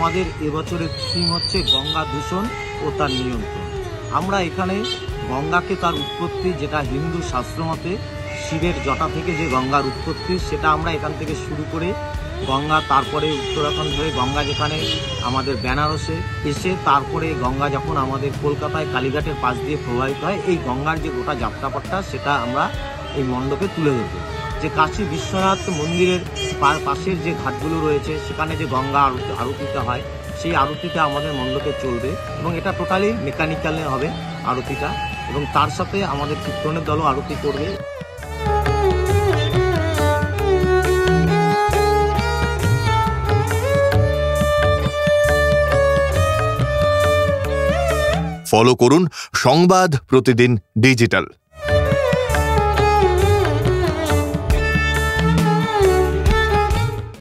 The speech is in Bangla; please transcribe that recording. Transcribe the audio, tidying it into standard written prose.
আমাদের এবছরের থিম হচ্ছে গঙ্গা দূষণ ও তার নিয়ন্ত্রণ। আমরা এখানে গঙ্গাকে তার উৎপত্তি, যেটা হিন্দু শাস্ত্রমতে শিবের জটা থেকে যে গঙ্গার উৎপত্তি, সেটা আমরা এখান থেকে শুরু করে গঙ্গা, তারপরে উত্তরাখণ্ড হয়ে গঙ্গা যেখানে আমাদের বেনারসে এসে, তারপরে গঙ্গা যখন আমাদের কলকাতায় কালীঘাটের পাশ দিয়ে প্রবাহিত হয়, এই গঙ্গার যে গোটা যাত্রাপথটা সেটা আমরা এই মণ্ডপে তুলে ধরব। যে কাশী বিশ্বনাথ মন্দিরের পাশের যে ঘাটগুলো রয়েছে, সেখানে যে গঙ্গা আরতিটা হয়, সেই আরতিটা আমাদের মণ্ডপে চলবে এবং এটা টোটালি মেকানিক্যালে হবে আরতিটা, এবং তার সাথে আমাদের কীর্তনের দলও আরতি করবে। ফলো করুন সংবাদ প্রতিদিন ডিজিটাল।